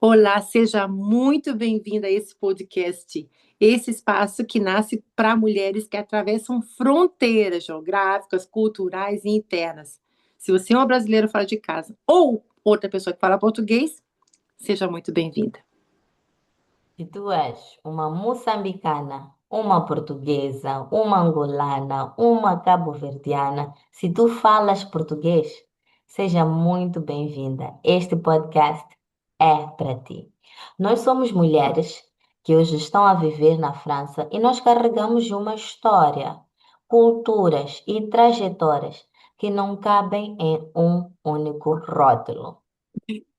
Olá, seja muito bem-vinda a esse podcast, esse espaço que nasce para mulheres que atravessam fronteiras geográficas, culturais e internas. Se você é uma brasileira fora de casa ou outra pessoa que fala português, seja muito bem-vinda. Se tu és uma moçambicana, uma portuguesa, uma angolana, uma cabo-verdiana, se tu falas português, seja muito bem-vinda. Este podcast é para ti. Nós somos mulheres que hoje estão a viver na França e nós carregamos uma história, culturas e trajetórias que não cabem em um único rótulo.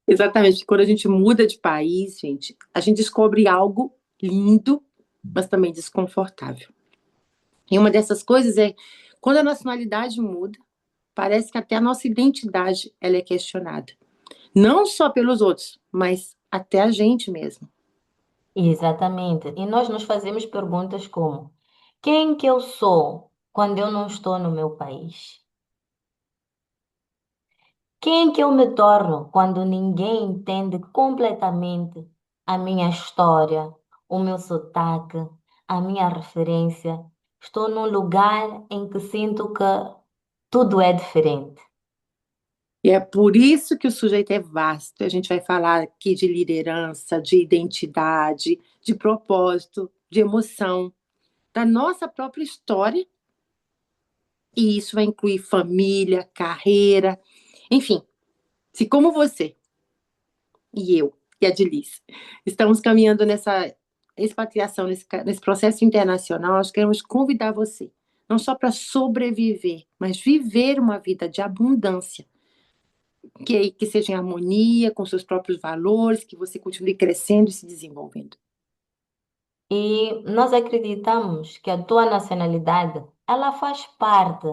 Exatamente, quando a gente muda de país, gente, a gente descobre algo lindo, mas também desconfortável. E uma dessas coisas é quando a nacionalidade muda, parece que até a nossa identidade ela é questionada. Não só pelos outros, mas até a gente mesmo. Exatamente. E nós nos fazemos perguntas como: quem que eu sou quando eu não estou no meu país? Quem que eu me torno quando ninguém entende completamente a minha história, o meu sotaque, a minha referência? Estou num lugar em que sinto que tudo é diferente. E é por isso que o sujeito é vasto. A gente vai falar aqui de liderança, de identidade, de propósito, de emoção, da nossa própria história. E isso vai incluir família, carreira, enfim. Se como você e eu e a Dilis estamos caminhando nessa expatriação, nesse processo internacional, nós queremos convidar você, não só para sobreviver, mas viver uma vida de abundância, que seja em harmonia com seus próprios valores, que você continue crescendo e se desenvolvendo. E nós acreditamos que a tua nacionalidade, ela faz parte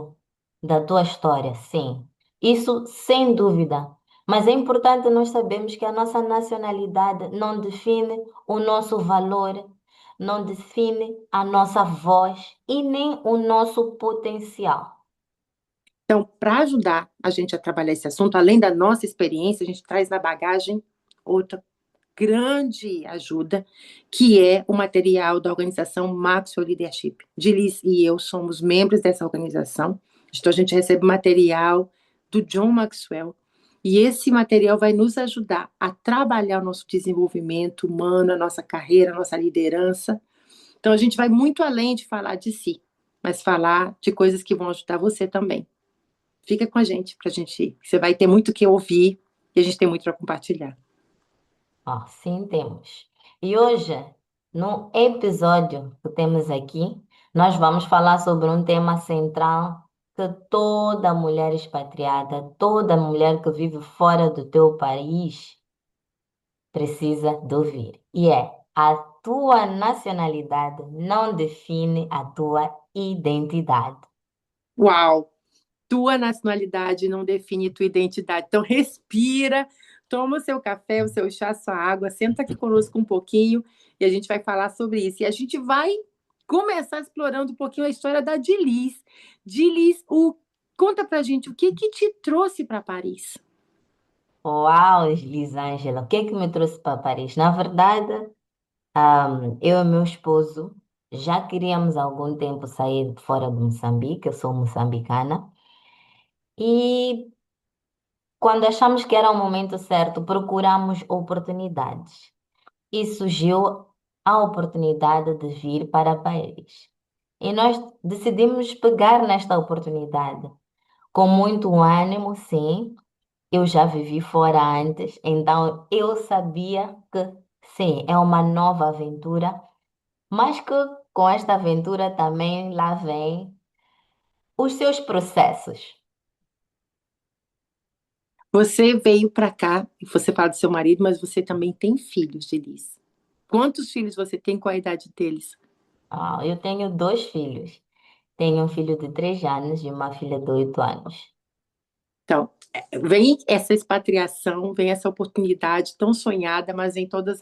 da tua história, sim. Isso sem dúvida. Mas é importante nós sabermos que a nossa nacionalidade não define o nosso valor, não define a nossa voz e nem o nosso potencial. Então, para ajudar a gente a trabalhar esse assunto, além da nossa experiência, a gente traz na bagagem outra grande ajuda, que é o material da organização Maxwell Leadership. Dilis e eu somos membros dessa organização, então a gente recebe material do John Maxwell, e esse material vai nos ajudar a trabalhar o nosso desenvolvimento humano, a nossa carreira, a nossa liderança. Então a gente vai muito além de falar de si, mas falar de coisas que vão ajudar você também. Fica com a gente, pra gente. Você vai ter muito o que ouvir e a gente tem muito para compartilhar. Ó, sim, temos. E hoje, no episódio que temos aqui, nós vamos falar sobre um tema central que toda mulher expatriada, toda mulher que vive fora do teu país precisa de ouvir. E é: a tua nacionalidade não define a tua identidade. Uau! Tua nacionalidade não define tua identidade. Então, respira, toma o seu café, o seu chá, sua água, senta aqui conosco um pouquinho e a gente vai falar sobre isso. E a gente vai começar explorando um pouquinho a história da Dilis. Dilis, conta pra gente o que que te trouxe para Paris. Uau, Lisângela, o que é que me trouxe para Paris? Na verdade, eu e meu esposo já queríamos há algum tempo sair fora de Moçambique, eu sou moçambicana, e quando achamos que era o momento certo, procuramos oportunidades. E surgiu a oportunidade de vir para Paris. E nós decidimos pegar nesta oportunidade. Com muito ânimo, sim, eu já vivi fora antes, então eu sabia que sim, é uma nova aventura, mas que com esta aventura também lá vem os seus processos. Você veio para cá, e você fala do seu marido, mas você também tem filhos, Dilis. Quantos filhos você tem? Qual a idade deles? Eu tenho dois filhos. Tenho um filho de 3 anos e uma filha de 8 anos. Então, vem essa expatriação, vem essa oportunidade tão sonhada, mas vem todas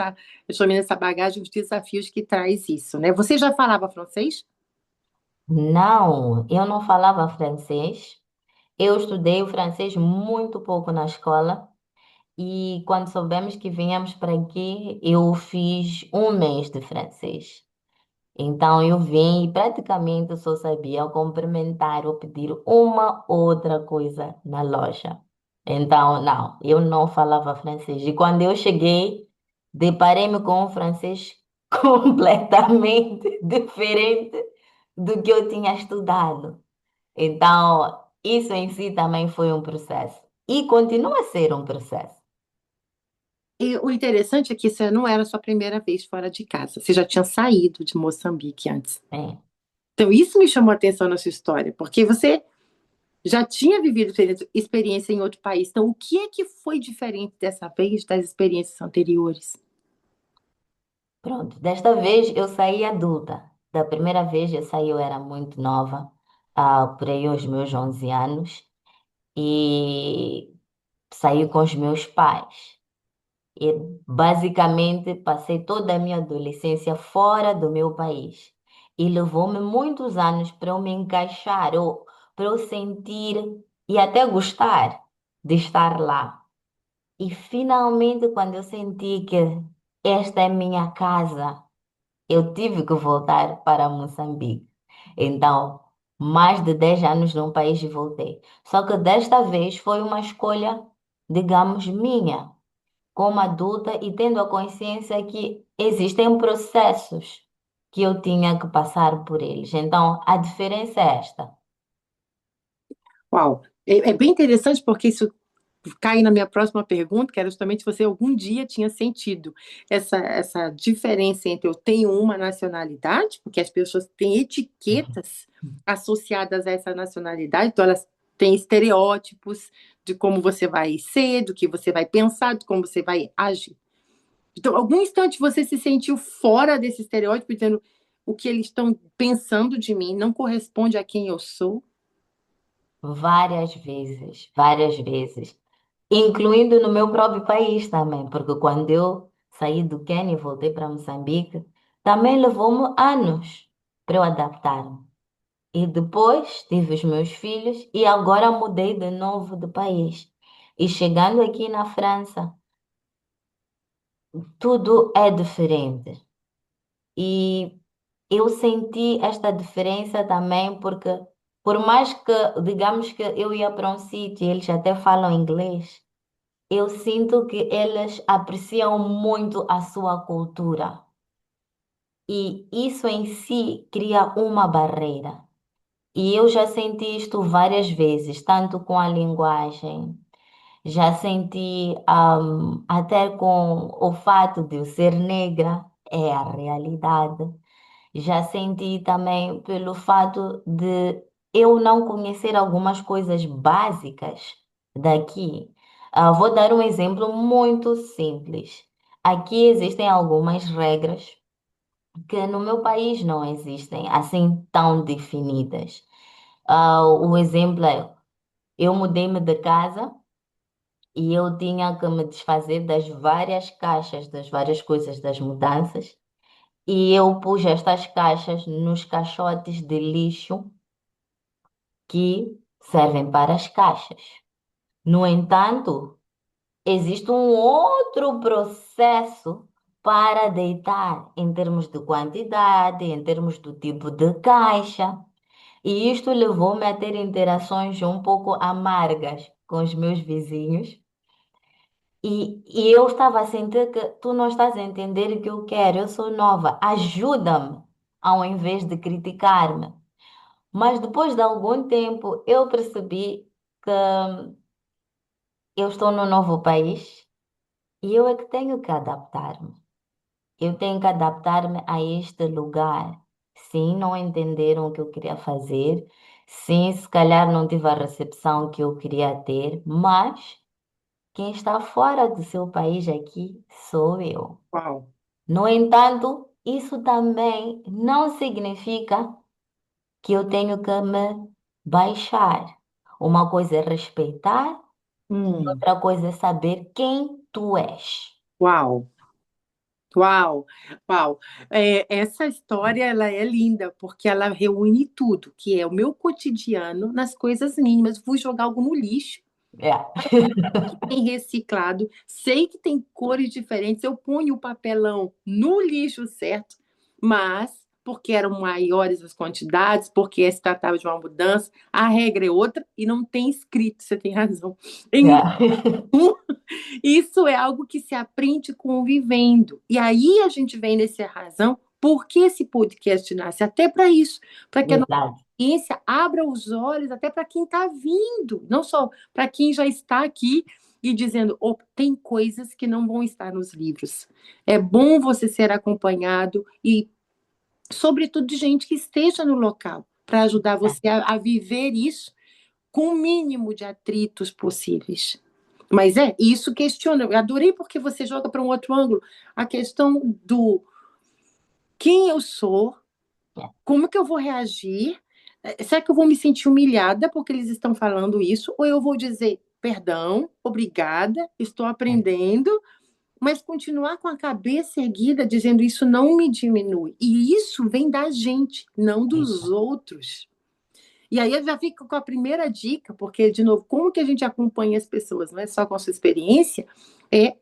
eu chamei nessa bagagem os desafios que traz isso, né? Você já falava francês? Não, eu não falava francês. Eu estudei o francês muito pouco na escola E quando soubemos que vinhamos para aqui, eu fiz um mês de francês. Então eu vim e praticamente só sabia cumprimentar ou pedir uma outra coisa na loja. Então, não, eu não falava francês. E quando eu cheguei, deparei-me com um francês completamente diferente do que eu tinha estudado. Então, isso em si também foi um processo. E continua a ser um processo. E o interessante é que isso não era a sua primeira vez fora de casa. Você já tinha saído de Moçambique antes. É. Então, isso me chamou a atenção na sua história, porque você já tinha vivido experiência em outro país. Então, o que é que foi diferente dessa vez das experiências anteriores? Pronto, desta vez eu saí adulta. Da primeira vez eu saí, eu era muito nova, por aí aos meus 11 anos, e saí com os meus pais. E basicamente passei toda a minha adolescência fora do meu país. E levou-me muitos anos para eu me encaixar, ou para eu sentir e até gostar de estar lá. E finalmente, quando eu senti que esta é minha casa, eu tive que voltar para Moçambique. Então, mais de 10 anos num país e voltei. Só que desta vez foi uma escolha, digamos, minha, como adulta e tendo a consciência que existem processos que eu tinha que passar por eles. Então, a diferença é esta. Uau! É bem interessante porque isso cai na minha próxima pergunta, que era justamente se você algum dia tinha sentido essa diferença entre eu tenho uma nacionalidade, porque as pessoas têm etiquetas associadas a essa nacionalidade, então elas têm estereótipos de como você vai ser, do que você vai pensar, de como você vai agir. Então, algum instante você se sentiu fora desse estereótipo, dizendo o que eles estão pensando de mim não corresponde a quem eu sou? Várias vezes. Incluindo no meu próprio país também, porque quando eu saí do Quênia e voltei para Moçambique, também levou-me anos para eu adaptar-me. E depois tive os meus filhos e agora mudei de novo de país. E chegando aqui na França, tudo é diferente. E eu senti esta diferença também porque, por mais que, digamos que eu ia para um sítio e eles até falam inglês, eu sinto que eles apreciam muito a sua cultura. E isso em si cria uma barreira. E eu já senti isto várias vezes, tanto com a linguagem, já senti até com o fato de eu ser negra, é a realidade. Já senti também pelo fato de eu não conhecer algumas coisas básicas daqui. Vou dar um exemplo muito simples. Aqui existem algumas regras que no meu país não existem assim tão definidas. O exemplo é, eu mudei-me de casa e eu tinha que me desfazer das várias caixas, das várias coisas das mudanças. E eu pus estas caixas nos caixotes de lixo que servem para as caixas. No entanto, existe um outro processo para deitar em termos de quantidade, em termos do tipo de caixa. E isto levou-me a ter interações um pouco amargas com os meus vizinhos. E eu estava a sentir que tu não estás a entender o que eu quero, eu sou nova, ajuda-me, ao invés de criticar-me. Mas depois de algum tempo eu percebi que eu estou num novo país e eu é que tenho que adaptar-me. Eu tenho que adaptar-me a este lugar. Sim, não entenderam o que eu queria fazer. Sim, se calhar não tive a recepção que eu queria ter, mas quem está fora do seu país aqui sou eu. Uau! No entanto, isso também não significa que eu tenho que me baixar. Uma coisa é respeitar, Hum, outra coisa é saber quem tu és. uau! Uau, uau. Essa história ela é linda porque ela reúne tudo, que é o meu cotidiano nas coisas mínimas. Fui jogar algo no lixo. É. Tem reciclado, sei que tem cores diferentes, eu ponho o papelão no lixo certo, mas porque eram maiores as quantidades, porque se tratava de uma mudança, a regra é outra e não tem escrito, você tem razão. Em É. Isso é algo que se aprende convivendo. E aí a gente vem nessa razão, por que esse podcast nasce? Até para isso, para que a nossa Verdade. ciência abra os olhos até para quem está vindo, não só para quem já está aqui e dizendo, oh, tem coisas que não vão estar nos livros. É bom você ser acompanhado e, sobretudo, de gente que esteja no local para ajudar você a viver isso com o mínimo de atritos possíveis. Mas isso questiona. Eu adorei porque você joga para um outro ângulo a questão do quem eu sou, É. como que eu vou reagir? Será que eu vou me sentir humilhada porque eles estão falando isso? Ou eu vou dizer, perdão, obrigada, estou É. aprendendo, mas continuar com a cabeça erguida, dizendo isso não me diminui. E isso vem da gente, não dos Exato. outros. E aí eu já fico com a primeira dica, porque, de novo, como que a gente acompanha as pessoas, não é só com a sua experiência, é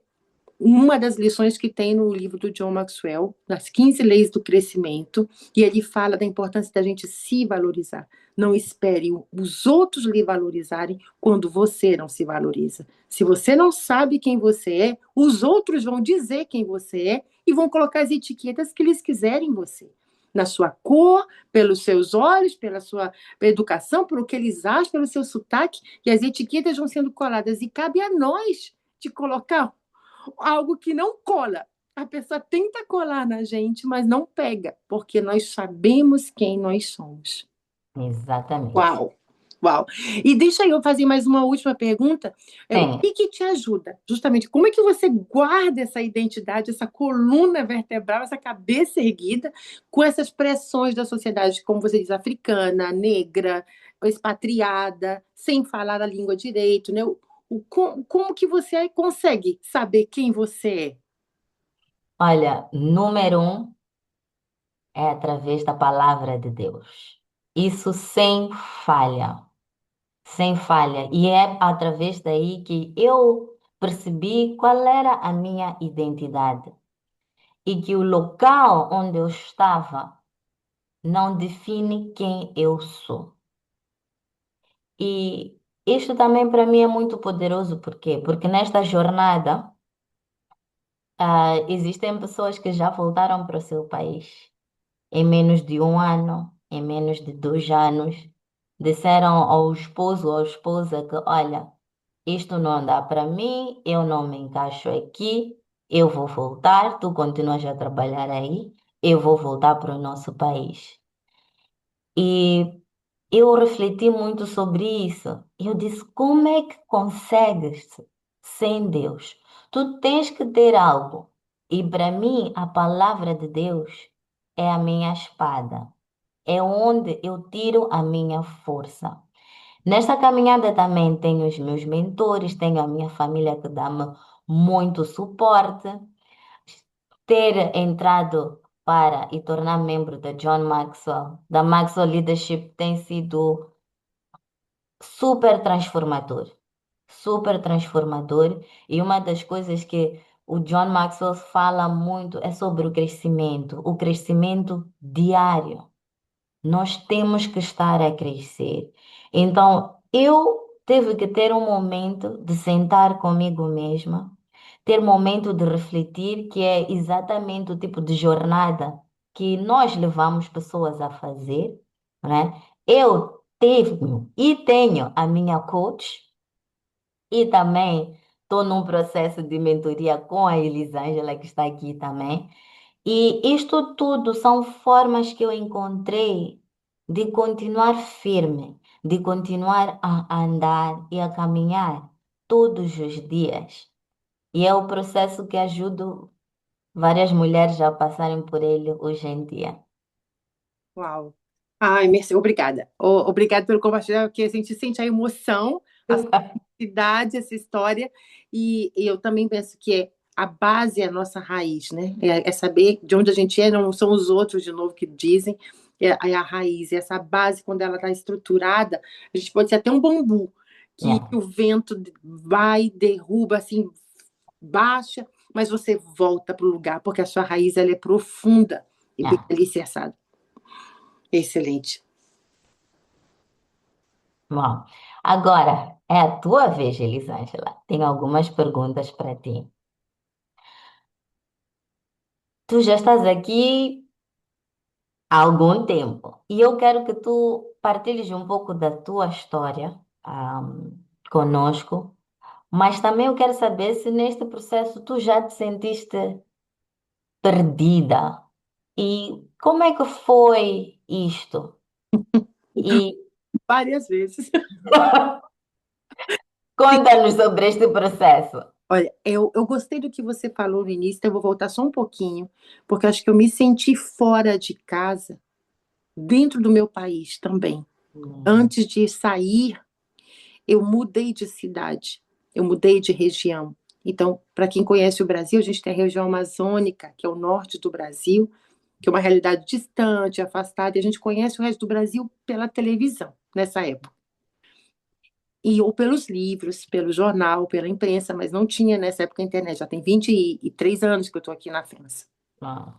uma das lições que tem no livro do John Maxwell, das 15 Leis do Crescimento, e ele fala da importância da gente se valorizar. Não espere os outros lhe valorizarem quando você não se valoriza. Se você não sabe quem você é, os outros vão dizer quem você é e vão colocar as etiquetas que eles quiserem em você. Na sua cor, pelos seus olhos, pela sua educação, pelo que eles acham, pelo seu sotaque, e as etiquetas vão sendo coladas. E cabe a nós de colocar algo que não cola. A pessoa tenta colar na gente, mas não pega, porque nós sabemos quem nós somos. Exatamente. Uau! Uau! E deixa eu fazer mais uma última pergunta. O Sim. que que te ajuda? Justamente, como é que você guarda essa identidade, essa coluna vertebral, essa cabeça erguida, com essas pressões da sociedade, como você diz, africana, negra, expatriada, sem falar a língua direito, né? Como que você consegue saber quem você é? Olha, número um é através da palavra de Deus. Isso sem falha, sem falha. E é através daí que eu percebi qual era a minha identidade e que o local onde eu estava não define quem eu sou. E isto também para mim é muito poderoso, por quê? Porque nesta jornada, existem pessoas que já voltaram para o seu país em menos de um ano, em menos de 2 anos, disseram ao esposo ou à esposa que, olha, isto não dá para mim, eu não me encaixo aqui, eu vou voltar, tu continuas a trabalhar aí, eu vou voltar para o nosso país. E eu refleti muito sobre isso. Eu disse, como é que consegues sem Deus? Tu tens que ter algo. E para mim, a palavra de Deus é a minha espada. É onde eu tiro a minha força. Nesta caminhada também tenho os meus mentores, tenho a minha família que dá-me muito suporte. Ter entrado para e tornar membro da John Maxwell, da Maxwell Leadership, tem sido super transformador. Super transformador. E uma das coisas que o John Maxwell fala muito é sobre o crescimento diário. Nós temos que estar a crescer. Então, eu tive que ter um momento de sentar comigo mesma, ter momento de refletir, que é exatamente o tipo de jornada que nós levamos pessoas a fazer, né? Eu tive e tenho a minha coach e também estou num processo de mentoria com a Elisângela, que está aqui também. E isto tudo são formas que eu encontrei de continuar firme, de continuar a andar e a caminhar todos os dias. E é o processo que ajudo várias mulheres a passarem por ele hoje em dia. Uau! Ai, merci, obrigada. Obrigada pelo compartilhar, porque a gente sente a emoção, a idade, essa história, e eu também penso que a base é a nossa raiz, né? É saber de onde a gente é, não são os outros, de novo, que dizem, é a raiz. E essa base, quando ela está estruturada, a gente pode ser até um bambu, que Yeah, o vento vai, derruba, assim, baixa, mas você volta para o lugar, porque a sua raiz ela é profunda e bem yeah. alicerçada. Excelente. Bom, agora é a tua vez, Elisângela. Tenho algumas perguntas para ti. Tu já estás aqui há algum tempo e eu quero que tu partilhes um pouco da tua história, conosco, mas também eu quero saber se neste processo tu já te sentiste perdida e como é que foi isto? E Várias vezes. conta-nos sobre este processo. Olha, eu gostei do que você falou no início, então eu vou voltar só um pouquinho, porque eu acho que eu me senti fora de casa, dentro do meu país também. Hum, Antes de sair, eu mudei de cidade, eu mudei de região. Então, para quem conhece o Brasil, a gente tem a região amazônica, que é o norte do Brasil, que é uma realidade distante, afastada, e a gente conhece o resto do Brasil pela televisão, nessa época. E, ou pelos livros, pelo jornal, pela imprensa, mas não tinha nessa época a internet. Já tem 23 anos que eu estou aqui na França. ah,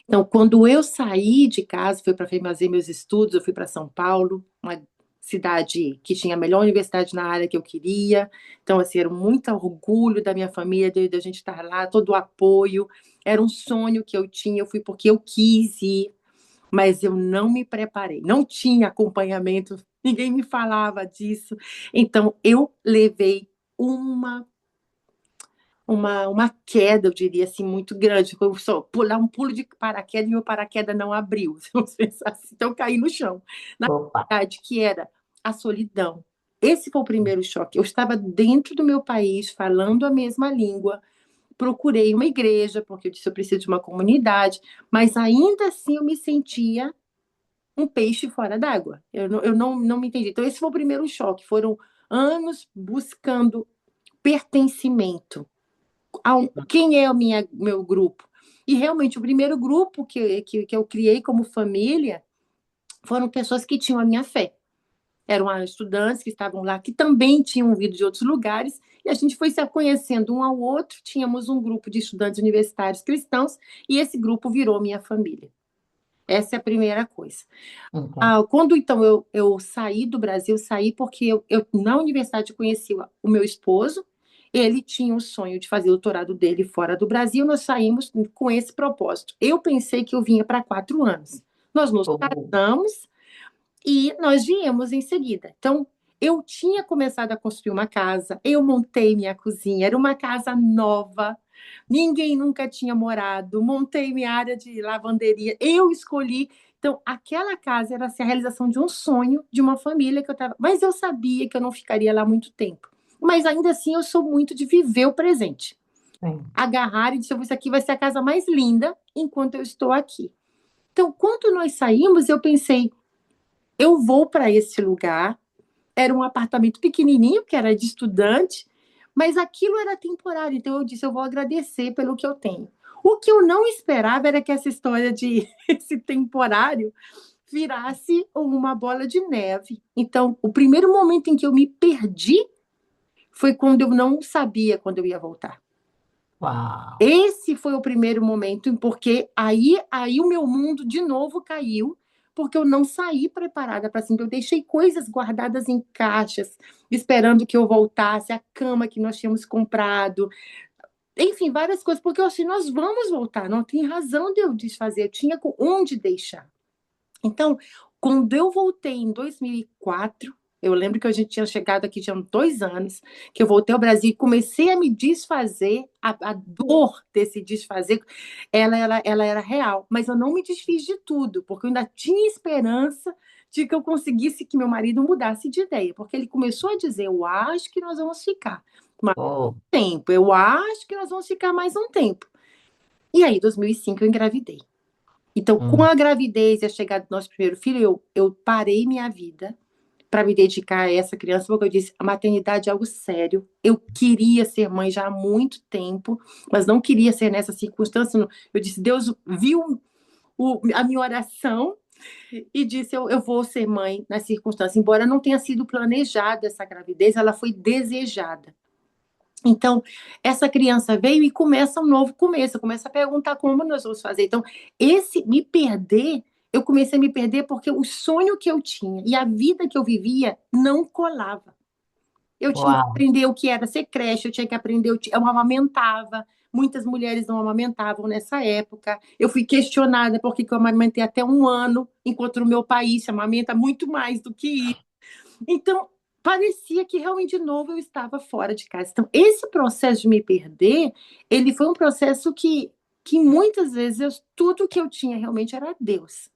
Então, quando eu saí de casa, fui para fazer meus estudos, eu fui para São Paulo, uma cidade que tinha a melhor universidade na área que eu queria. Então, assim, era muito orgulho da minha família, de a gente estar lá, todo o apoio. Era um sonho que eu tinha, eu fui porque eu quis ir, mas eu não me preparei, não tinha acompanhamento, ninguém me falava disso. Então, eu levei uma uma queda, eu diria assim, muito grande. Eu só pular um pulo de paraquedas e meu paraquedas não abriu. Vamos pensar assim. Então, eu caí no chão. Na opa. verdade, que era a solidão. Esse foi o primeiro choque. Eu estava dentro do meu país, falando a mesma língua, procurei uma igreja, porque eu disse eu preciso de uma comunidade, mas ainda assim eu me sentia um peixe fora d'água. Eu não me entendi. Então, esse foi o primeiro choque. Foram anos buscando pertencimento quem é o meu grupo. E realmente, o primeiro grupo que eu criei como família foram pessoas que tinham a minha fé. Eram estudantes que estavam lá, que também tinham vindo de outros lugares, e a gente foi se conhecendo um ao outro. Tínhamos um grupo de estudantes universitários cristãos, e esse grupo virou minha família. Essa é a primeira coisa. Ok. Quando então eu saí do Brasil, saí porque na universidade eu conheci o meu esposo, ele tinha o sonho de fazer o doutorado dele fora do Brasil, nós saímos com esse propósito. Eu pensei que eu vinha para 4 anos. Nós nos Oh, casamos e nós viemos em seguida. Então, eu tinha começado a construir uma casa, eu montei minha cozinha, era uma casa nova, ninguém nunca tinha morado, montei minha área de lavanderia, eu escolhi. Então, aquela casa era assim, a realização de um sonho de uma família que eu estava. Mas eu sabia que eu não ficaria lá muito tempo. Mas ainda assim, eu sou muito de viver o presente. sim. Agarrar e dizer: isso aqui vai ser a casa mais linda enquanto eu estou aqui. Então, quando nós saímos, eu pensei: eu vou para esse lugar. Era um apartamento pequenininho, que era de estudante, mas aquilo era temporário. Então eu disse: eu vou agradecer pelo que eu tenho. O que eu não esperava era que essa história de esse temporário virasse uma bola de neve. Então, o primeiro momento em que eu me perdi foi quando eu não sabia quando eu ia voltar. Uau. Esse foi o primeiro momento, porque aí o meu mundo de novo caiu, porque eu não saí preparada para assim, eu deixei coisas guardadas em caixas, esperando que eu voltasse, a cama que nós tínhamos comprado, enfim, várias coisas, porque eu achei, nós vamos voltar, não tem razão de eu desfazer, eu tinha onde deixar. Então, quando eu voltei em 2004, eu lembro que a gente tinha chegado aqui, tinha 2 anos, que eu voltei ao Brasil e comecei a me desfazer, a dor desse desfazer, ela era real, mas eu não me desfiz de tudo, porque eu ainda tinha esperança de que eu conseguisse que meu marido mudasse de ideia, porque ele começou a dizer: eu acho que nós vamos ficar mais Oh, tempo, eu acho que nós vamos ficar mais um tempo. E aí, em 2005, eu engravidei. Então, com hum, a gravidez e a chegada do nosso primeiro filho, eu parei minha vida para me dedicar a essa criança, porque eu disse: a maternidade é algo sério. Eu queria ser mãe já há muito tempo, mas não queria ser nessa circunstância. Eu disse: Deus viu a minha oração e disse: eu vou ser mãe na circunstância. Embora não tenha sido planejada essa gravidez, ela foi desejada. Então, essa criança veio e começa um novo começo, começa a perguntar como nós vamos fazer. Então, esse me perder, eu comecei a me perder porque o sonho que eu tinha e a vida que eu vivia não colava. Eu tinha que Uau, aprender o que era ser creche, eu tinha que aprender, eu amamentava. Muitas mulheres não amamentavam nessa época. Eu fui questionada por que eu amamentei até 1 ano, enquanto no meu país se amamenta muito mais do que isso. Então, parecia que realmente de novo eu estava fora de casa. Então, esse processo de me perder, ele foi um processo que muitas vezes tudo que eu tinha realmente era Deus.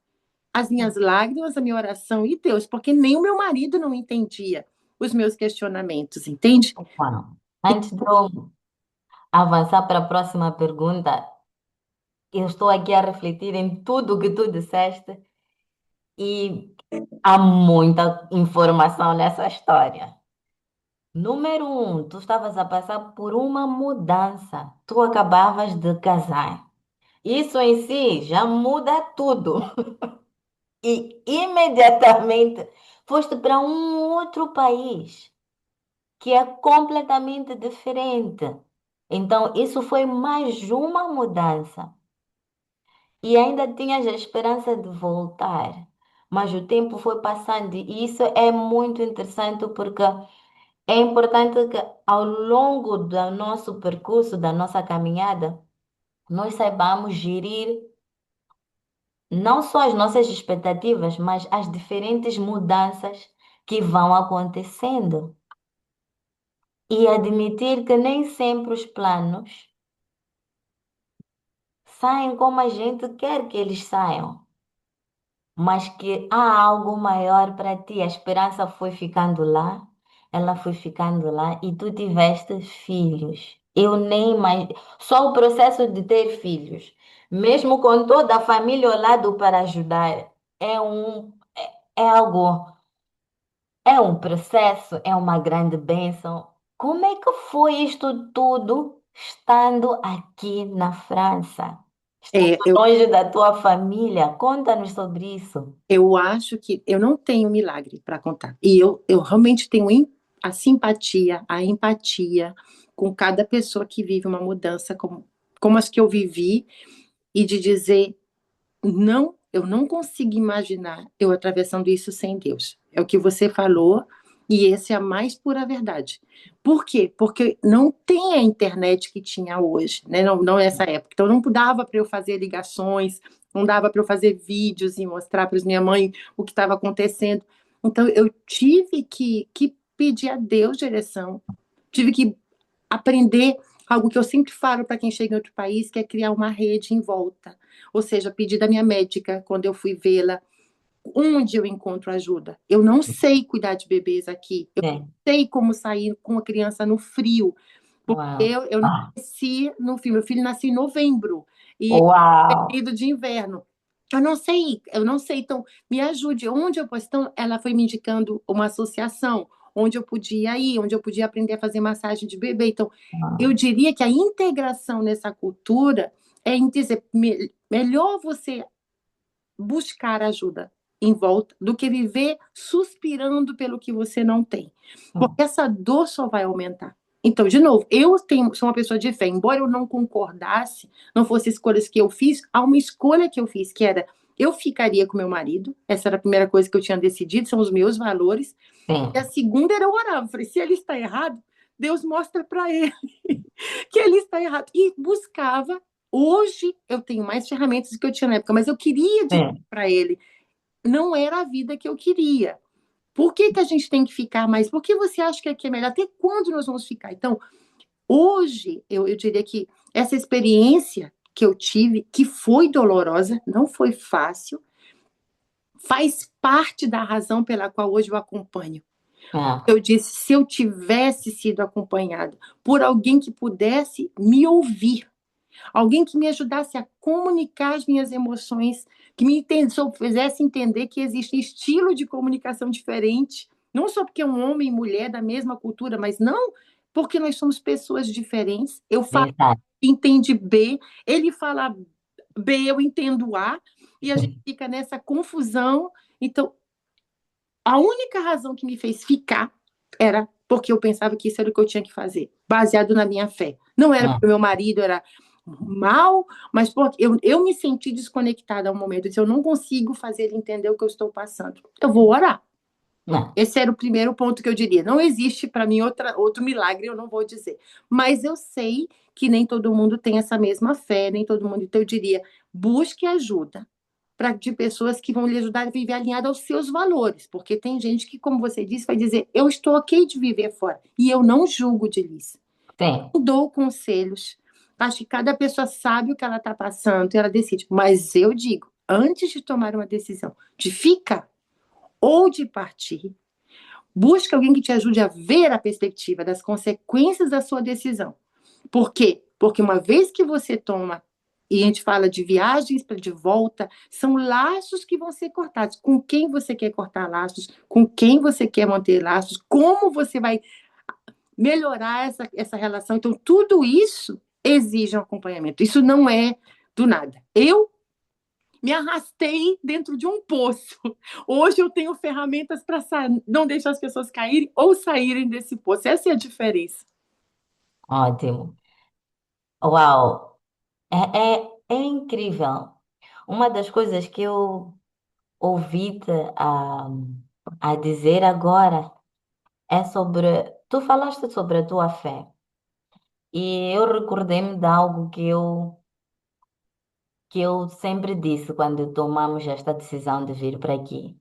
As minhas lágrimas, a minha oração e Deus, porque nem o meu marido não entendia os meus questionamentos, entende? uau. Antes de eu avançar para a próxima pergunta, eu estou aqui a refletir em tudo o que tu disseste e há muita informação nessa história. Número um, tu estavas a passar por uma mudança. Tu acabavas de casar. Isso em si já muda tudo. E imediatamente foste para um outro país que é completamente diferente. Então, isso foi mais uma mudança. E ainda tinhas a esperança de voltar. Mas o tempo foi passando e isso é muito interessante porque é importante que ao longo do nosso percurso, da nossa caminhada, nós saibamos gerir não só as nossas expectativas, mas as diferentes mudanças que vão acontecendo. E admitir que nem sempre os planos saem como a gente quer que eles saiam, mas que há algo maior para ti. A esperança foi ficando lá, ela foi ficando lá e tu tiveste filhos. Eu nem mais. Só o processo de ter filhos, mesmo com toda a família ao lado para ajudar, é algo, é um processo, é uma grande bênção. Como é que foi isto tudo estando aqui na França? Estando É, eu, longe da tua família? Conta-nos sobre isso. eu acho que eu não tenho milagre para contar. E eu realmente tenho a simpatia, a empatia com cada pessoa que vive uma mudança como as que eu vivi e de dizer não, eu não consigo imaginar eu atravessando isso sem Deus. É o que você falou, e esse é a mais pura verdade. Por quê? Porque não tem a internet que tinha hoje, né? Não, não nessa época. Então não dava para eu fazer ligações, não dava para eu fazer vídeos e mostrar para minha mãe o que estava acontecendo. Então eu tive que pedir a Deus direção, tive que aprender algo que eu sempre falo para quem chega em outro país, que é criar uma rede em volta. Ou seja, pedir da minha médica, quando eu fui vê-la, onde eu encontro ajuda. Eu não sei cuidar de bebês aqui. Eu não Sim. sei como sair com uma criança no frio. Porque Uau. eu não nasci no frio. Meu filho nasceu em novembro. E é Uau. período de inverno. Eu não sei. Então, me ajude. Onde eu posso? Então, ela foi me indicando uma associação, onde eu podia ir, onde eu podia aprender a fazer massagem de bebê. Então, eu diria que a integração nessa cultura é em dizer, melhor você buscar ajuda em volta do que viver suspirando pelo que você não tem. Porque essa dor só vai aumentar. Então, de novo, sou uma pessoa de fé. Embora eu não concordasse, não fosse escolhas que eu fiz, há uma escolha que eu fiz, que era eu ficaria com meu marido. Essa era a primeira coisa que eu tinha decidido, são os meus valores. E a Sim. segunda era eu orava. Falei, se ele está errado, Deus mostra para ele que ele está errado. E buscava. Hoje eu tenho mais ferramentas do que eu tinha na época, mas eu queria dizer Sim. para ele, não era a vida que eu queria. Por que, que a gente tem que ficar mais? Por que você acha que aqui é melhor? Até quando nós vamos ficar? Então, hoje, eu diria que essa experiência que eu tive, que foi dolorosa, não foi fácil, faz parte da razão pela qual hoje eu acompanho. Ah, Eu disse, se eu tivesse sido acompanhada por alguém que pudesse me ouvir, alguém que me ajudasse a comunicar as minhas emoções, que me fizesse entender que existe estilo de comunicação diferente, não só porque é um homem e mulher da mesma cultura, mas não porque nós somos pessoas diferentes. Eu falo verdade. entende B, ele fala B eu entendo A, e a gente fica nessa confusão. Então, a única razão que me fez ficar era porque eu pensava que isso era o que eu tinha que fazer, baseado na minha fé. Não era Não, porque meu marido era mal, mas porque eu me senti desconectada ao momento. Eu disse, eu não consigo fazer ele entender o que eu estou passando. Eu vou orar. não. Esse era o primeiro ponto que eu diria. Não existe para mim outro milagre, eu não vou dizer. Mas eu sei que nem todo mundo tem essa mesma fé, nem todo mundo. Então eu diria, busque ajuda de pessoas que vão lhe ajudar a viver alinhado aos seus valores. Porque tem gente que, como você disse, vai dizer, eu estou ok de viver fora. E eu não julgo de Liz. Sim, Não dou conselhos. Acho que cada pessoa sabe o que ela está passando e ela decide. Mas eu digo, antes de tomar uma decisão de ficar ou de partir, busque alguém que te ajude a ver a perspectiva das consequências da sua decisão. Por quê? Porque uma vez que você toma, e a gente fala de viagens para de volta, são laços que vão ser cortados. Com quem você quer cortar laços, com quem você quer manter laços, como você vai melhorar essa relação. Então, tudo isso exige um acompanhamento. Isso não é do nada. Eu me arrastei dentro de um poço. Hoje eu tenho ferramentas para não deixar as pessoas caírem ou saírem desse poço. Essa é a diferença. ótimo. Uau, é incrível. Uma das coisas que eu ouvi-te a dizer agora é sobre. Tu falaste sobre a tua fé. E eu recordei-me de algo que eu sempre disse quando tomamos esta decisão de vir para aqui.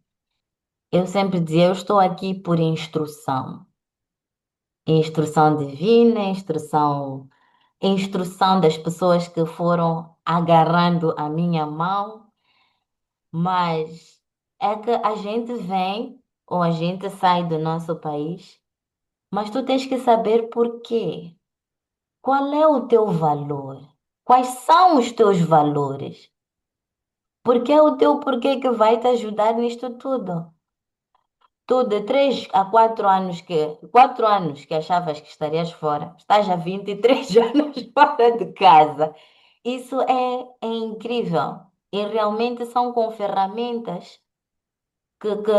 Eu sempre dizia, eu estou aqui por instrução. Instrução divina, instrução das pessoas que foram agarrando a minha mão, mas é que a gente vem ou a gente sai do nosso país, mas tu tens que saber por quê. Qual é o teu valor? Quais são os teus valores? Porque é o teu porquê que vai te ajudar nisto tudo. Tu de 4 anos que achavas que estarias fora, estás há 23 anos fora de casa. Isso é incrível. E realmente são com ferramentas que, que,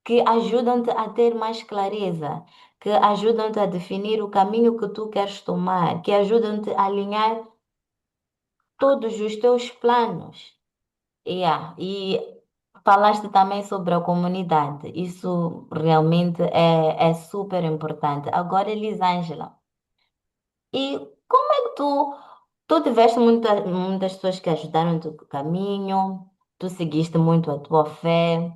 que ajudam-te a ter mais clareza, que ajudam-te a definir o caminho que tu queres tomar, que ajudam-te a alinhar todos os teus planos. Yeah. E falaste também sobre a comunidade. Isso realmente é super importante. Agora, Elisângela, e como é que tu tiveste muitas pessoas que ajudaram no teu caminho, tu seguiste muito a tua fé,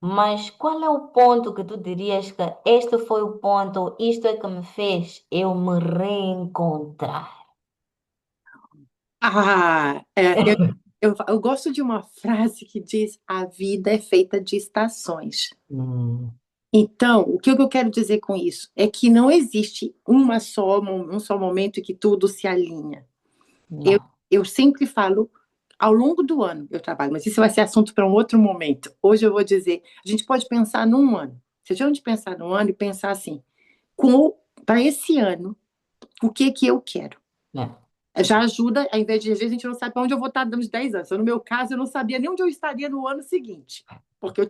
mas qual é o ponto que tu dirias que este foi o ponto, isto é que me fez eu me reencontrar? Eu gosto de uma frase que diz: a vida é feita de estações. Hum, Então, o que eu quero dizer com isso é que não existe um só momento em que tudo se alinha. Eu, não, eu sempre falo, ao longo do ano eu trabalho, mas isso vai ser assunto para um outro momento. Hoje eu vou dizer, a gente pode pensar num ano. Se a gente pensar num ano e pensar assim, para esse ano, o que que eu quero? não. Já ajuda, ao invés de, às vezes, a gente não sabe para onde eu vou estar dando 10 anos. No meu caso, eu não sabia nem onde eu estaria no ano seguinte. Porque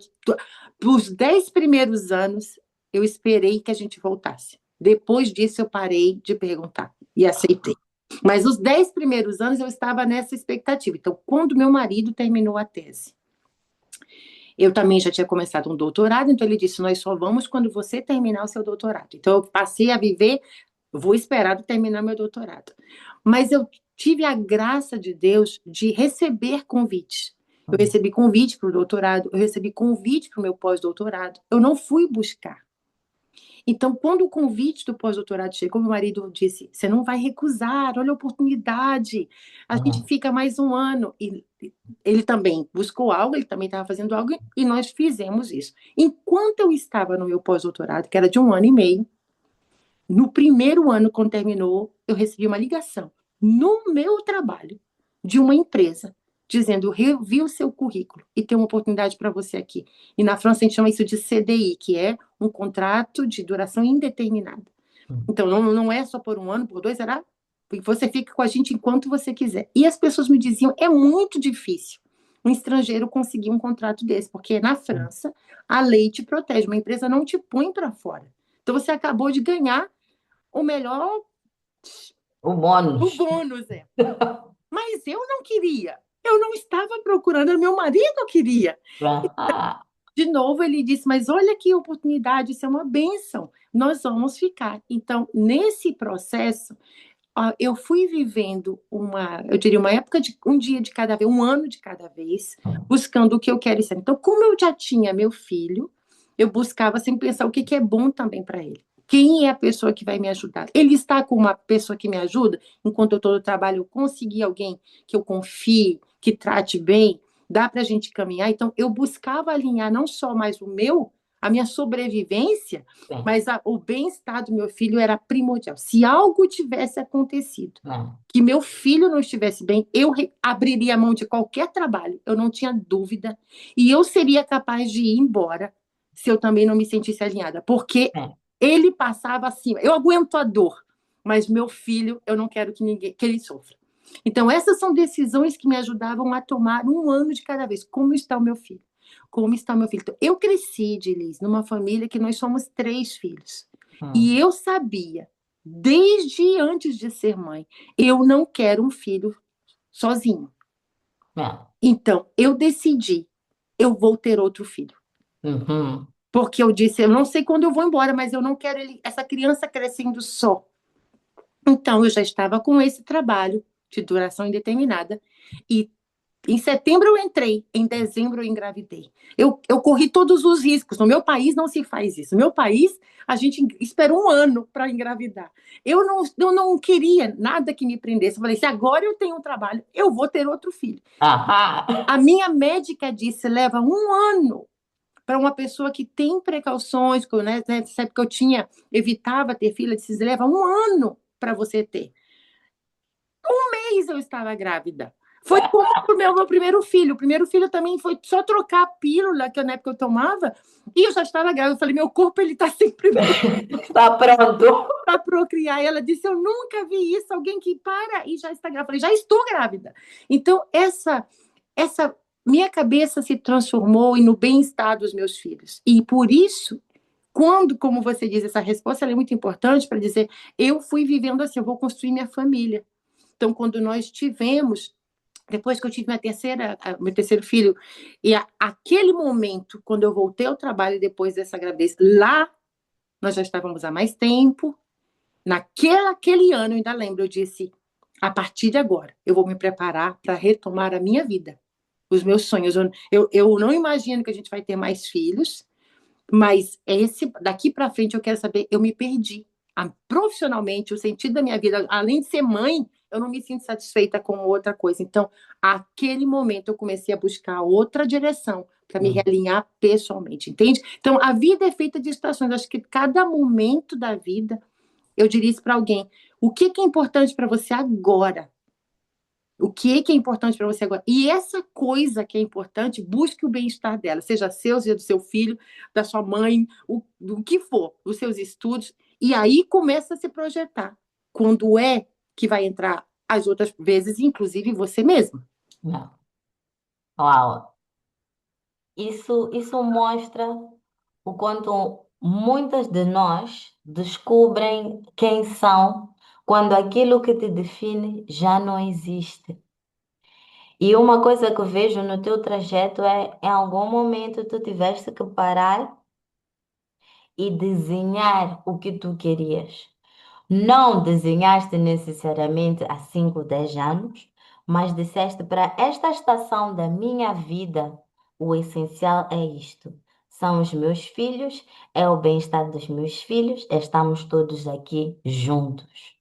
os 10 primeiros anos, eu esperei que a gente voltasse. Depois disso, eu parei de perguntar e aceitei. Mas os 10 primeiros anos, eu estava nessa expectativa. Então, quando meu marido terminou a tese, eu também já tinha começado um doutorado, então ele disse: nós só vamos quando você terminar o seu doutorado. Então, eu passei a viver, vou esperar terminar meu doutorado. Mas eu tive a graça de Deus de receber convites. Eu recebi convite para o doutorado, eu recebi convite para o meu pós-doutorado. Eu não fui buscar. Então, quando o convite do pós-doutorado chegou, meu marido disse: você não vai recusar, olha a oportunidade, a gente Não. fica mais um ano. E ele também buscou algo, ele também estava fazendo algo, e nós fizemos isso. Enquanto eu estava no meu pós-doutorado, que era de um ano e meio, no primeiro ano, quando terminou, eu recebi uma ligação no meu trabalho de uma empresa dizendo: eu vi o seu currículo e tem uma oportunidade para você aqui. E na França a gente chama isso de CDI, que é um contrato de duração indeterminada. Então não é só por um ano, por dois, era E você fica com a gente enquanto você quiser. E as pessoas me diziam, é muito difícil um estrangeiro conseguir um contrato desse, porque na França a lei te protege, uma empresa não te põe para fora. Então você acabou de ganhar o melhor, O o bônus. bônus, é. Mas eu não queria. Eu não estava procurando, meu marido queria. Ah, De novo, ele disse: Mas olha que oportunidade, isso é uma bênção, nós vamos ficar. Então, nesse processo, eu fui vivendo eu diria, uma época de um dia de cada vez, um ano de cada vez, buscando o que eu quero ser. Então, como eu já tinha meu filho, eu buscava sempre pensar o que, que é bom também para ele. Quem é a pessoa que vai me ajudar? Ele está com uma pessoa que me ajuda, enquanto eu estou no trabalho, eu consegui alguém que eu confie, que trate bem, dá para a gente caminhar. Então, eu buscava alinhar não só mais a minha sobrevivência, sim. mas o bem-estar do meu filho era primordial. Se algo tivesse acontecido, Não. que meu filho não estivesse bem, eu abriria a mão de qualquer trabalho, eu não tinha dúvida, e eu seria capaz de ir embora se eu também não me sentisse alinhada, porque É. ele passava acima. Eu aguento a dor, mas meu filho, eu não quero que ele sofra. Então, essas são decisões que me ajudavam a tomar um ano de cada vez. Como está o meu filho? Como está o meu filho? Então, eu cresci, Dilis, numa família que nós somos 3 filhos. Hum. E eu sabia, desde antes de ser mãe, eu não quero um filho sozinho. Não. Então, eu decidi, eu vou ter outro filho. Uhum. Porque eu disse, eu não sei quando eu vou embora, mas eu não quero essa criança crescendo só. Então, eu já estava com esse trabalho de duração indeterminada e em setembro eu entrei, em dezembro eu engravidei. Eu corri todos os riscos. No meu país não se faz isso. No meu país, a gente espera um ano para engravidar. Eu não queria nada que me prendesse. Eu falei, se agora eu tenho um trabalho, eu vou ter outro filho. Aham. A minha médica disse, leva um ano para uma pessoa que tem precauções, né, nessa época evitava ter filho, disse, leva um ano para você ter. Um mês eu estava grávida. Foi como o meu primeiro filho. O primeiro filho também foi só trocar a pílula que na época eu tomava e eu já estava grávida. Eu falei, meu corpo ele está sempre pronto Está pronto. para procriar. E ela disse, eu nunca vi isso. Alguém que para e já está grávida. Eu falei, já estou grávida. Então essa minha cabeça se transformou no bem-estar dos meus filhos. E por isso quando, como você diz, essa resposta é muito importante para dizer, eu fui vivendo assim, eu vou construir minha família. Então, quando nós tivemos, depois que eu tive meu terceiro filho, e aquele momento, quando eu voltei ao trabalho depois dessa gravidez, lá nós já estávamos há mais tempo. Aquele ano, eu ainda lembro, eu disse: a partir de agora, eu vou me preparar para retomar a minha vida, os meus sonhos. Eu não imagino que a gente vai ter mais filhos, mas daqui para frente eu quero saber, eu me perdi. Profissionalmente, o sentido da minha vida, além de ser mãe, eu não me sinto satisfeita com outra coisa. Então, aquele momento eu comecei a buscar outra direção para me realinhar pessoalmente, entende? Então, a vida é feita de estações. Acho que cada momento da vida, eu diria isso para alguém. O que é importante para você agora? O que é importante para você agora? E essa coisa que é importante, busque o bem-estar dela, seja seu, seja do seu filho, da sua mãe, do que for, os seus estudos. E aí começa a se projetar. Quando é que vai entrar as outras vezes, inclusive você mesmo. Não. Uau. Isso mostra o quanto muitas de nós descobrem quem são quando aquilo que te define já não existe. E uma coisa que eu vejo no teu trajeto é, em algum momento tu tiveste que parar e desenhar o que tu querias. Não desenhaste necessariamente há 5, 10 anos, mas disseste para esta estação da minha vida, o essencial é isto. São os meus filhos, é o bem-estar dos meus filhos, estamos todos aqui juntos.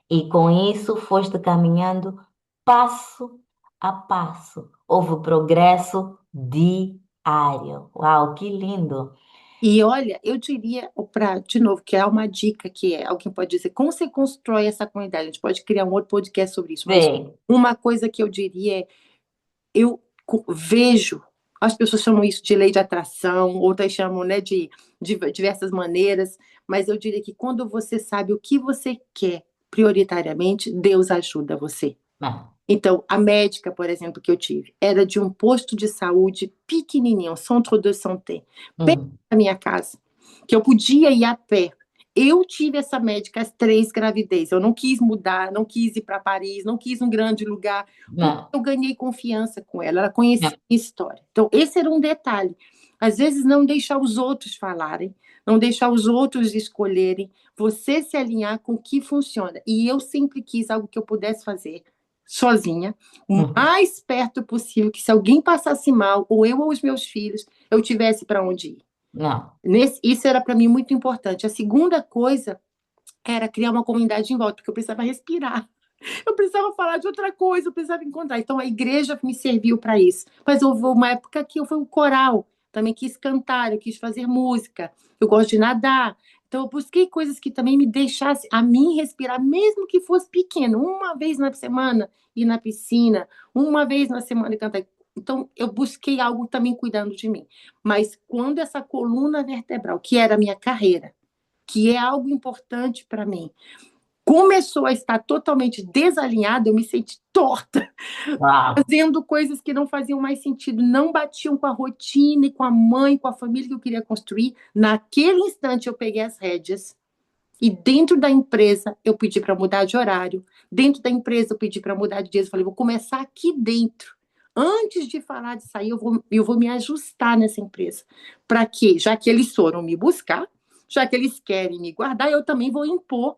E com isso foste caminhando passo a passo. Houve progresso diário. Uau, que lindo! E olha, eu diria, de novo, que é uma dica alguém pode dizer, como você constrói essa comunidade? A gente pode criar um outro podcast sobre isso, mas Vem, uma coisa que eu diria é, eu vejo, as pessoas chamam isso de lei de atração, outras chamam, né, de diversas maneiras, mas eu diria que quando você sabe o que você quer, prioritariamente, Deus ajuda você. Não. Então, a médica, por exemplo, que eu tive, era de um posto de saúde pequenininho, um centre de santé, perto Hum. da minha casa, que eu podia ir a pé. Eu tive essa médica as 3 gravidez. Eu não quis mudar, não quis ir para Paris, não quis um grande lugar, porque Não. eu ganhei confiança com ela, ela conhecia Não. a minha história. Então, esse era um detalhe. Às vezes, não deixar os outros falarem, não deixar os outros escolherem, você se alinhar com o que funciona. E eu sempre quis algo que eu pudesse fazer sozinha, o Hum. mais perto possível, que se alguém passasse mal, ou eu ou os meus filhos, eu tivesse para onde ir. Não. Isso era para mim muito importante. A segunda coisa era criar uma comunidade em volta, porque eu precisava respirar. Eu precisava falar de outra coisa, eu precisava encontrar. Então a igreja me serviu para isso. Mas houve uma época que eu fui um coral, também quis cantar, eu quis fazer música, eu gosto de nadar. Então eu busquei coisas que também me deixassem a mim respirar, mesmo que fosse pequeno, uma vez na semana ir na piscina, uma vez na semana ir cantar. Então eu busquei algo também cuidando de mim. Mas quando essa coluna vertebral, que era a minha carreira, que é algo importante para mim, começou a estar totalmente desalinhada, eu me senti torta, Uau. fazendo coisas que não faziam mais sentido, não batiam com a rotina e com a mãe, com a família que eu queria construir. Naquele instante, eu peguei as rédeas e dentro da empresa eu pedi para mudar de horário, dentro da empresa eu pedi para mudar de dias, eu falei, vou começar aqui dentro. Antes de falar de sair, eu vou me ajustar nessa empresa. Para quê? Já que eles foram me buscar, já que eles querem me guardar, eu também vou impor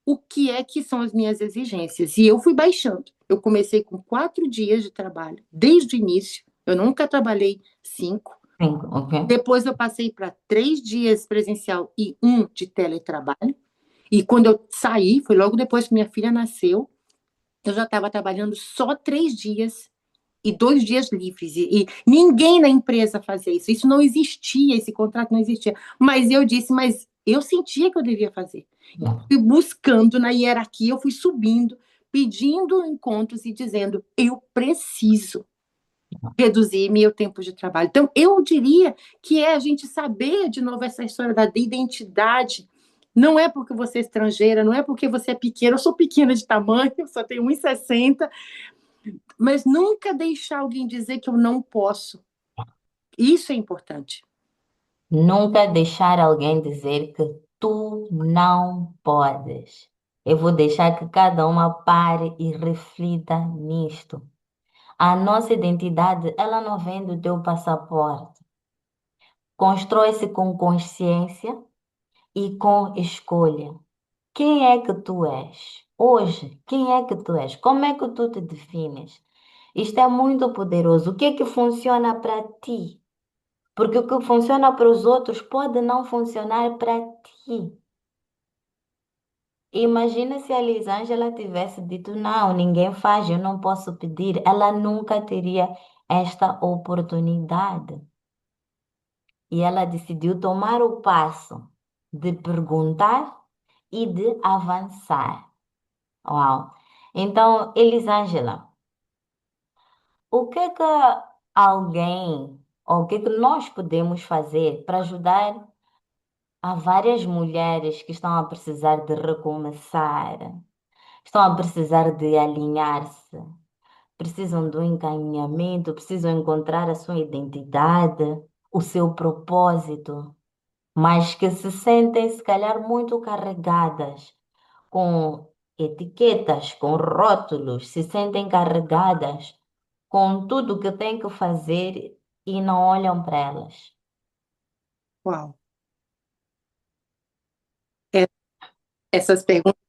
o que é que são as minhas exigências. E eu fui baixando. Eu comecei com 4 dias de trabalho, desde o início. Eu nunca trabalhei 5. Cinco. Ok. Depois eu passei para 3 dias presencial e um de teletrabalho. E quando eu saí, foi logo depois que minha filha nasceu, eu já estava trabalhando só 3 dias e 2 dias livres. E ninguém na empresa fazia isso. Isso não existia, esse contrato não existia. Mas eu disse, mas eu sentia que eu devia fazer. Não. Fui buscando na hierarquia, eu fui subindo, pedindo encontros e dizendo, eu preciso reduzir meu tempo de trabalho. Então, eu diria que é a gente saber de novo essa história da identidade. Não é porque você é estrangeira, não é porque você é pequena. Eu sou pequena de tamanho, eu só tenho 1,60, mas nunca deixar alguém dizer que eu não posso. Isso é importante. Nunca deixar alguém dizer que tu não podes. Eu vou deixar que cada uma pare e reflita nisto. A nossa identidade, ela não vem do teu passaporte. Constrói-se com consciência e com escolha. Quem é que tu és? Hoje, quem é que tu és? Como é que tu te defines? Isto é muito poderoso. O que é que funciona para ti? Porque o que funciona para os outros pode não funcionar para ti. Imagina se a Elisângela tivesse dito: não, ninguém faz, eu não posso pedir. Ela nunca teria esta oportunidade. E ela decidiu tomar o passo de perguntar e de avançar. Uau! Então, Elisângela, o que é que alguém, ou o que é que nós podemos fazer para ajudar? Há várias mulheres que estão a precisar de recomeçar, estão a precisar de alinhar-se, precisam do encaminhamento, precisam encontrar a sua identidade, o seu propósito, mas que se sentem, se calhar, muito carregadas com etiquetas, com rótulos, se sentem carregadas com tudo que têm que fazer e não olham para elas. Uau! É, essas perguntas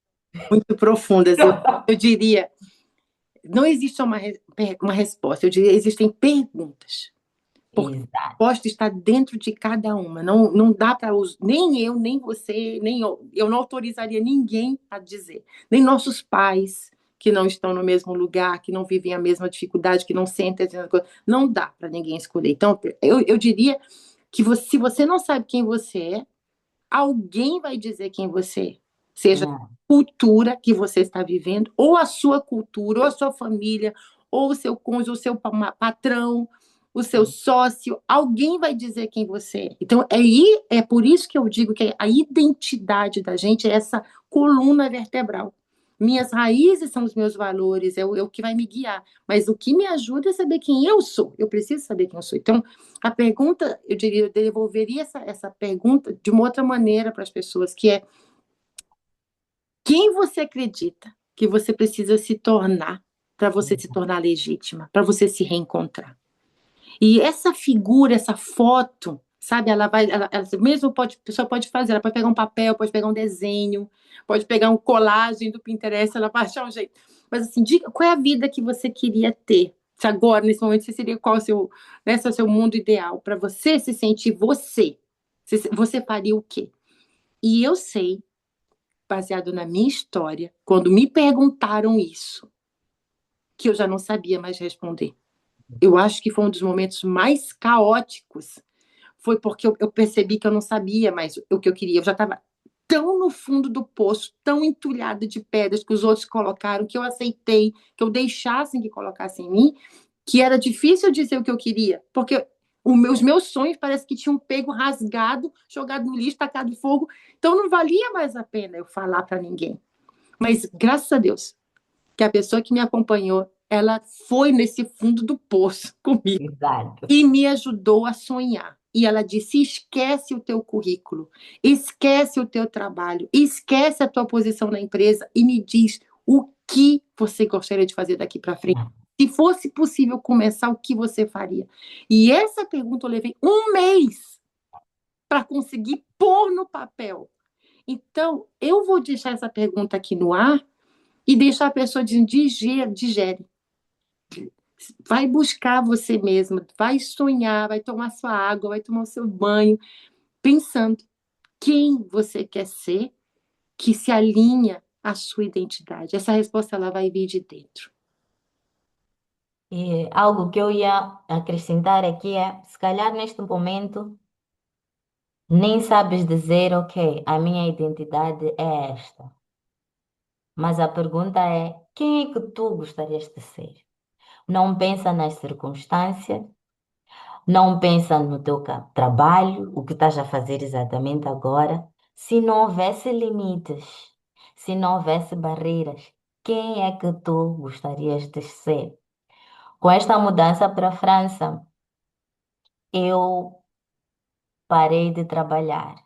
muito profundas. Eu diria, não existe uma resposta, eu diria, existem perguntas. Porque a Exato. resposta está dentro de cada uma. Não, não dá para nem eu, nem você, nem eu não autorizaria ninguém a dizer. Nem nossos pais, que não estão no mesmo lugar, que não vivem a mesma dificuldade, que não sentem a mesma coisa. Não dá para ninguém escolher. Então, eu diria que se você não sabe quem você é, alguém vai dizer quem você é. Seja a Não, cultura que você está vivendo, ou a sua cultura, ou a sua família, ou o seu cônjuge, o seu patrão, o seu sócio, alguém vai dizer quem você é. Então, é por isso que eu digo que a identidade da gente é essa coluna vertebral. Minhas raízes são os meus valores, é o que vai me guiar. Mas o que me ajuda é saber quem eu sou. Eu preciso saber quem eu sou. Então, a pergunta, eu diria, eu devolveria essa pergunta de uma outra maneira para as pessoas, que é quem você acredita que você precisa se tornar para você se tornar legítima, para você se reencontrar. E essa figura, essa foto, sabe, ela mesmo pode, a pessoa pode fazer, ela pode pegar um papel, pode pegar um desenho, pode pegar um colagem do Pinterest, ela vai achar um jeito. Mas assim, diga qual é a vida que você queria ter? Se agora, nesse momento, você seria qual o seu, né, o seu mundo ideal para você se sentir você? Você faria o quê? E eu sei, baseado na minha história, quando me perguntaram isso, que eu já não sabia mais responder. Eu acho que foi um dos momentos mais caóticos. Foi porque eu percebi que eu não sabia mais o que eu queria. Eu já estava tão no fundo do poço, tão entulhada de pedras que os outros colocaram, que eu aceitei, que eu deixassem que colocassem em mim, que era difícil dizer o que eu queria, porque os meus sonhos parece que tinham pego rasgado, jogado no lixo, tacado fogo. Então não valia mais a pena eu falar para ninguém. Mas graças a Deus, que a pessoa que me acompanhou, ela foi nesse fundo do poço comigo Exato. e me ajudou a sonhar. E ela disse: esquece o teu currículo, esquece o teu trabalho, esquece a tua posição na empresa e me diz o que você gostaria de fazer daqui para frente. Se fosse possível começar, o que você faria? E essa pergunta eu levei um mês para conseguir pôr no papel. Então, eu vou deixar essa pergunta aqui no ar e deixar a pessoa digere. Vai buscar você mesma, vai sonhar, vai tomar sua água, vai tomar o seu banho, pensando quem você quer ser, que se alinha à sua identidade. Essa resposta ela vai vir de dentro. E algo que eu ia acrescentar aqui é, se calhar neste momento, nem sabes dizer, ok, a minha identidade é esta. Mas a pergunta é, quem é que tu gostarias de ser? Não pensa nas circunstâncias, não pensa no teu trabalho, o que estás a fazer exatamente agora. Se não houvesse limites, se não houvesse barreiras, quem é que tu gostarias de ser? Com esta mudança para a França, eu parei de trabalhar. O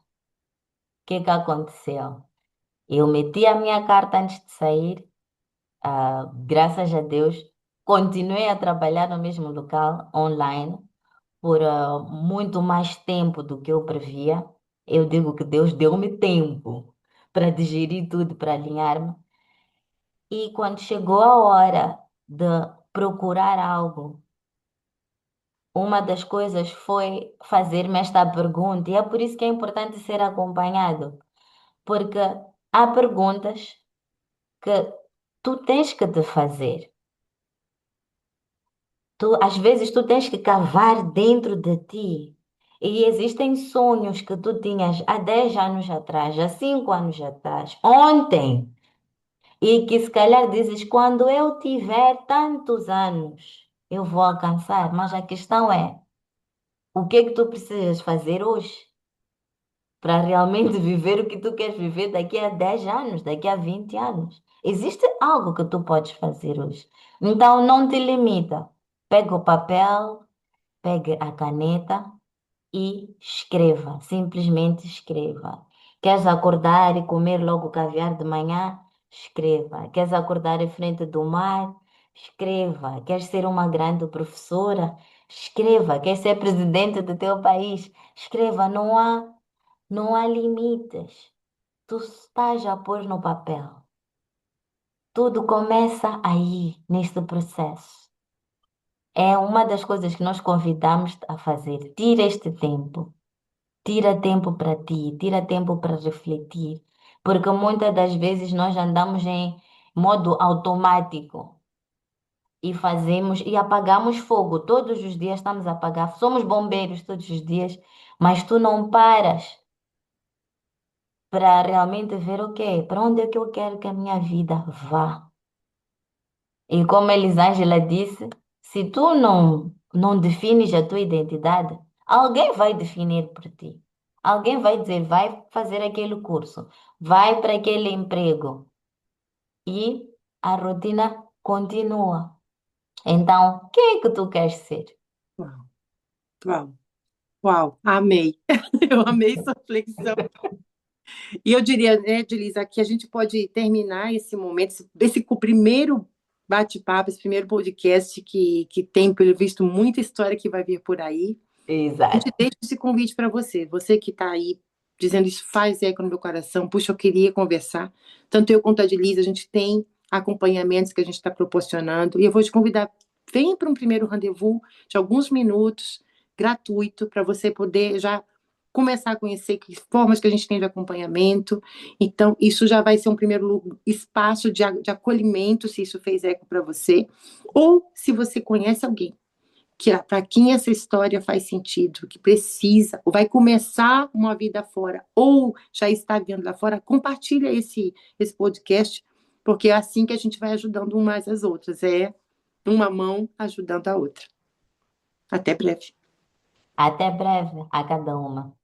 que que aconteceu? Eu meti a minha carta antes de sair, graças a Deus, continuei a trabalhar no mesmo local, online, por muito mais tempo do que eu previa. Eu digo que Deus deu-me tempo para digerir tudo, para alinhar-me. E quando chegou a hora de procurar algo, uma das coisas foi fazer-me esta pergunta, e é por isso que é importante ser acompanhado, porque há perguntas que tu tens que te fazer. Às vezes tu tens que cavar dentro de ti. E existem sonhos que tu tinhas há 10 anos atrás, há 5 anos atrás, ontem, e que se calhar dizes, quando eu tiver tantos anos, eu vou alcançar. Mas a questão é, o que é que tu precisas fazer hoje para realmente viver o que tu queres viver daqui a 10 anos, daqui a 20 anos? Existe algo que tu podes fazer hoje. Então não te limita. Pega o papel, pegue a caneta e escreva, simplesmente escreva. Queres acordar e comer logo caviar de manhã? Escreva. Queres acordar em frente do mar? Escreva. Queres ser uma grande professora? Escreva. Queres ser presidente do teu país? Escreva. Não há limites. Tu estás a pôr no papel. Tudo começa aí, neste processo. É uma das coisas que nós convidamos a fazer. Tira este tempo. Tira tempo para ti, tira tempo para refletir, porque muitas das vezes nós andamos em modo automático e fazemos e apagamos fogo. Todos os dias estamos a apagar, somos bombeiros todos os dias, mas tu não paras para realmente ver, ok, para onde é que eu quero que a minha vida vá. E como a Elisângela disse, se tu não defines a tua identidade, alguém vai definir por ti. Alguém vai dizer, vai fazer aquele curso, vai para aquele emprego. e a rotina continua. Então, quem é que tu queres ser? Uau, uau, uau, amei. Eu amei sua flexão. E eu diria, né, Delisa, que a gente pode terminar esse momento, esse primeiro bate-papo, esse primeiro podcast que tem, pelo visto, muita história que vai vir por aí. A gente Exato. deixa esse convite para você. Você que está aí dizendo isso faz eco no meu coração. Puxa, eu queria conversar. Tanto eu quanto a Delisa, a gente tem acompanhamentos que a gente está proporcionando. E eu vou te convidar, vem para um primeiro rendezvous de alguns minutos, gratuito, para você poder já começar a conhecer que formas que a gente tem de acompanhamento. Então, isso já vai ser um primeiro espaço de acolhimento, se isso fez eco para você. Ou se você conhece alguém que para quem essa história faz sentido, que precisa, ou vai começar uma vida fora, ou já está vivendo lá fora, compartilha esse podcast, porque é assim que a gente vai ajudando umas às outras, é uma mão ajudando a outra. Até breve. Até breve a cada uma.